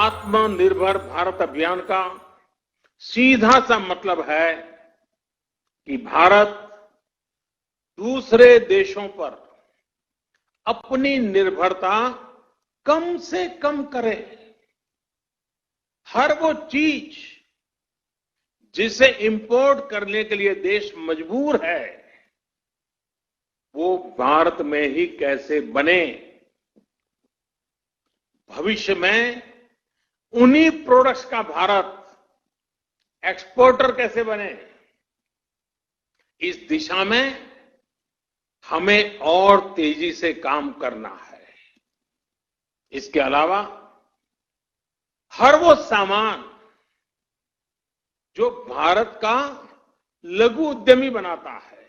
आत्मनिर्भर भारत अभियान का सीधा सा मतलब है कि भारत दूसरे देशों पर अपनी निर्भरता कम से कम करे। हर वो चीज जिसे इंपोर्ट करने के लिए देश मजबूर है, वो भारत में ही कैसे बने। भविष्य में उन्हीं प्रोडक्ट्स का भारत एक्सपोर्टर कैसे बने, इस दिशा में हमें और तेजी से काम करना है। इसके अलावा हर वो सामान जो भारत का लघु उद्यमी बनाता है,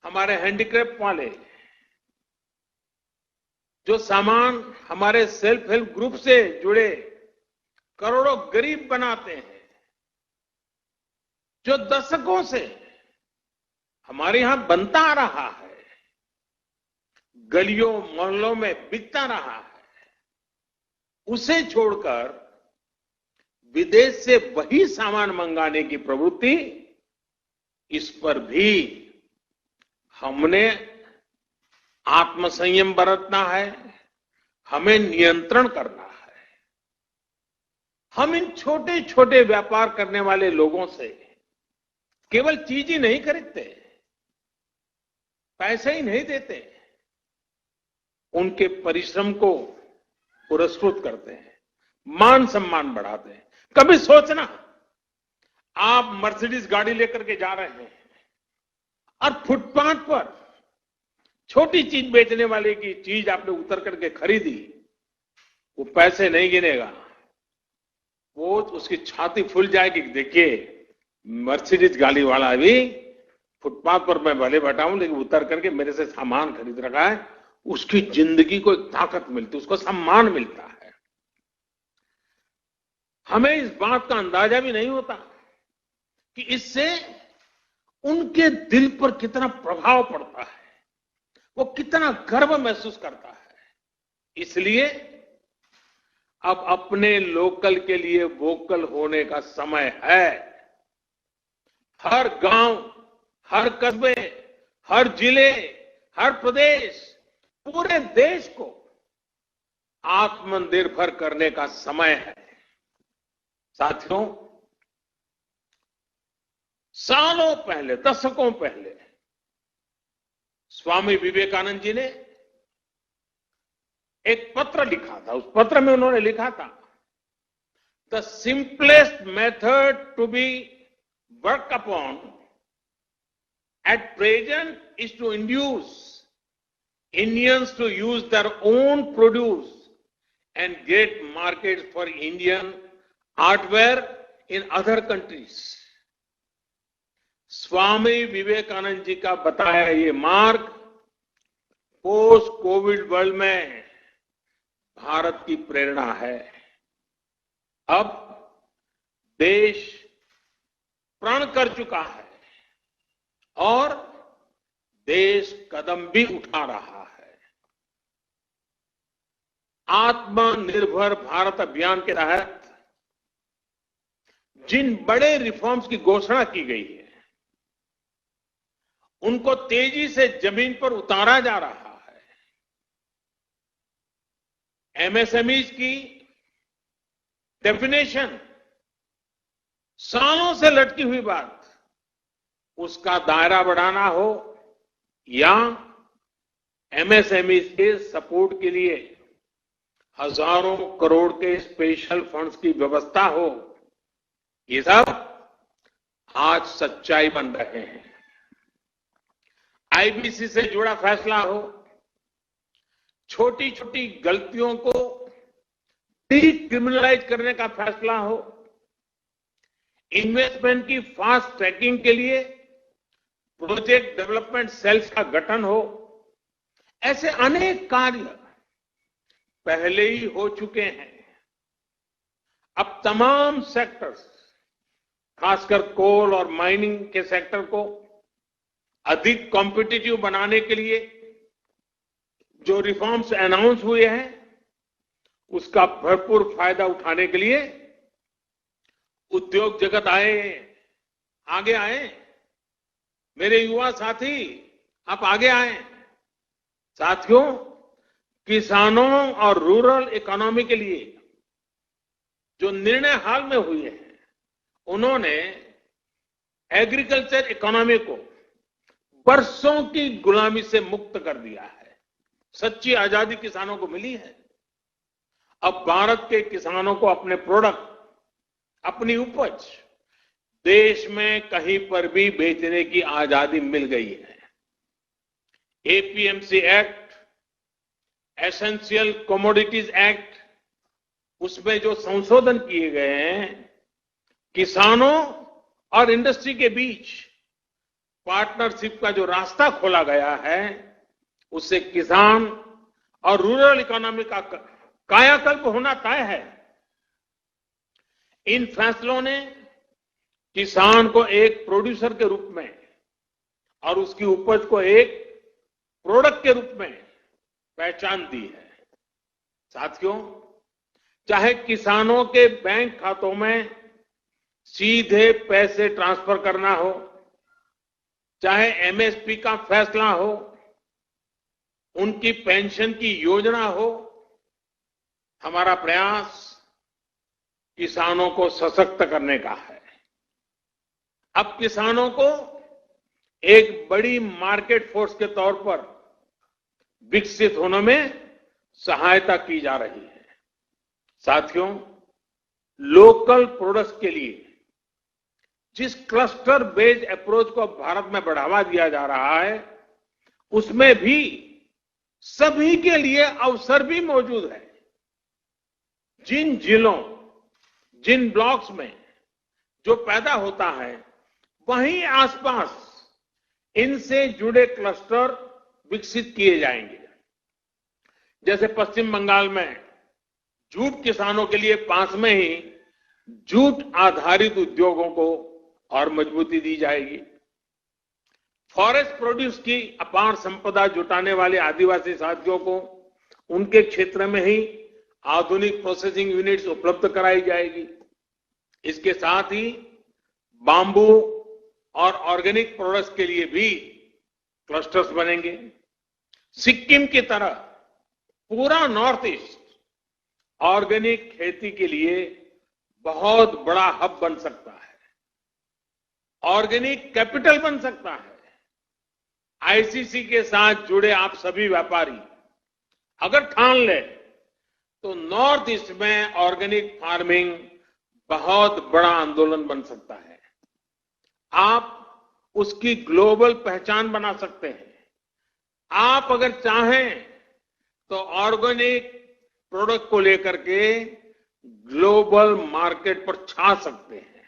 हमारे हैंडीक्राफ्ट वाले जो सामान हमारे सेल्फ हेल्प ग्रुप से जुड़े करोड़ों गरीब बनाते हैं, जो दशकों से हमारे यहां बनता आ रहा है, गलियों मोहल्लों में बिकता रहा है, उसे छोड़कर विदेश से वही सामान मंगाने की प्रवृत्ति, इस पर भी हमने आत्मसंयम बरतना है, हमें नियंत्रण करना है। हम इन छोटे छोटे व्यापार करने वाले लोगों से केवल चीज ही नहीं खरीदते, पैसे ही नहीं देते, उनके परिश्रम को पुरस्कृत करते हैं, मान सम्मान बढ़ाते हैं। कभी सोचना, आप मर्सिडीज गाड़ी लेकर के जा रहे हैं और फुटपाथ पर छोटी चीज बेचने वाले की चीज आपने उतर करके खरीदी, वो पैसे नहीं गिनेगा, वो उसकी छाती फूल जाएगी। देखिए, मर्सिडीज गाड़ी वाला भी फुटपाथ पर मैं भले बैठा हूं, लेकिन उतर करके मेरे से सामान खरीद रखा है, उसकी जिंदगी को एक ताकत मिलती, उसको सम्मान मिलता है। हमें इस बात का अंदाजा भी नहीं होता कि इससे उनके दिल पर कितना प्रभाव पड़ता है, वो कितना गर्व महसूस करता है। इसलिए अब अपने लोकल के लिए वोकल होने का समय है। हर गांव, हर कस्बे, हर जिले, हर प्रदेश, पूरे देश को आत्मनिर्भर करने का समय है। साथियों, सालों पहले, दशकों पहले स्वामी विवेकानंद जी ने एक पत्र लिखा था। उस पत्र में उन्होंने लिखा था, the simplest method to be work upon at present is to induce Indians to use their own produce and get markets for Indian artware in other countries. Swami Vivekananda ji का बताया ये मार्ग पोस्ट कोविड वर्ल्ड में भारत की प्रेरणा है। अब देश प्रण कर चुका है और देश कदम भी उठा रहा है। आत्मनिर्भर भारत अभियान के तहत जिन बड़े रिफॉर्म्स की घोषणा की गई है, उनको तेजी से जमीन पर उतारा जा रहा है। एमएसएमईज की डेफिनेशन सालों से लटकी हुई बात, उसका दायरा बढ़ाना हो या एमएसएमईज के सपोर्ट के लिए हजारों करोड़ के स्पेशल फंड्स की व्यवस्था हो, ये सब आज सच्चाई बन रहे हैं। आईबीसी से जुड़ा फैसला हो, छोटी छोटी गलतियों को डीक्रिमिनलाइज करने का फैसला हो, इन्वेस्टमेंट की फास्ट ट्रैकिंग के लिए प्रोजेक्ट डेवलपमेंट सेल्स का गठन हो, ऐसे अनेक कार्य पहले ही हो चुके हैं। अब तमाम सेक्टर्स, खासकर कोल और माइनिंग के सेक्टर को अधिक कॉम्पिटिटिव बनाने के लिए जो रिफॉर्म्स अनाउंस हुए हैं, उसका भरपूर फायदा उठाने के लिए उद्योग जगत आगे आए। मेरे युवा साथी, आप आगे आए। साथियों, किसानों और रूरल इकोनॉमी के लिए जो निर्णय हाल में हुए हैं, उन्होंने एग्रीकल्चर इकोनॉमी को बरसों की गुलामी से मुक्त कर दिया है। सच्ची आजादी किसानों को मिली है। अब भारत के किसानों को अपने प्रोडक्ट, अपनी उपज देश में कहीं पर भी बेचने की आजादी मिल गई है। APMC act, essential commodities act, उसमें जो संशोधन किए गए हैं, किसानों और इंडस्ट्री के बीच पार्टनरशिप का जो रास्ता खोला गया है, उससे किसान और रूरल इकोनॉमी का कायाकल्प होना तय है। इन फैसलों ने किसान को एक प्रोड्यूसर के रूप में और उसकी उपज को एक प्रोडक्ट के रूप में पहचान दी है। साथियों, चाहे किसानों के बैंक खातों में सीधे पैसे ट्रांसफर करना हो, चाहे एमएसपी का फैसला हो, उनकी पेंशन की योजना हो, हमारा प्रयास किसानों को सशक्त करने का है। अब किसानों को एक बड़ी मार्केट फोर्स के तौर पर विकसित होने में सहायता की जा रही है। साथियों, लोकल प्रोडक्ट्स के लिए जिस क्लस्टर बेस्ड अप्रोच को भारत में बढ़ावा दिया जा रहा है, उसमें भी सभी के लिए अवसर भी मौजूद है। जिन जिलों, जिन ब्लॉक्स में जो पैदा होता है, वहीं आसपास इनसे जुड़े क्लस्टर विकसित किए जाएंगे। जैसे पश्चिम बंगाल में जूट किसानों के लिए पास में ही जूट आधारित उद्योगों को और मजबूती दी जाएगी। फॉरेस्ट प्रोड्यूस की अपार संपदा जुटाने वाले आदिवासी साथियों को उनके क्षेत्र में ही आधुनिक प्रोसेसिंग यूनिट्स उपलब्ध कराई जाएगी। इसके साथ ही बांबू और ऑर्गेनिक प्रोडक्ट्स के लिए भी क्लस्टर्स बनेंगे। सिक्किम की तरह पूरा नॉर्थ ईस्ट ऑर्गेनिक खेती के लिए बहुत बड़ा हब बन सकता है, ऑर्गेनिक कैपिटल बन सकता है। आईसीसी के साथ जुड़े आप सभी व्यापारी अगर ठान लें तो नॉर्थ ईस्ट में ऑर्गेनिक फार्मिंग बहुत बड़ा आंदोलन बन सकता है। आप उसकी ग्लोबल पहचान बना सकते हैं। आप अगर चाहें तो ऑर्गेनिक प्रोडक्ट को लेकर के ग्लोबल मार्केट पर छा सकते हैं।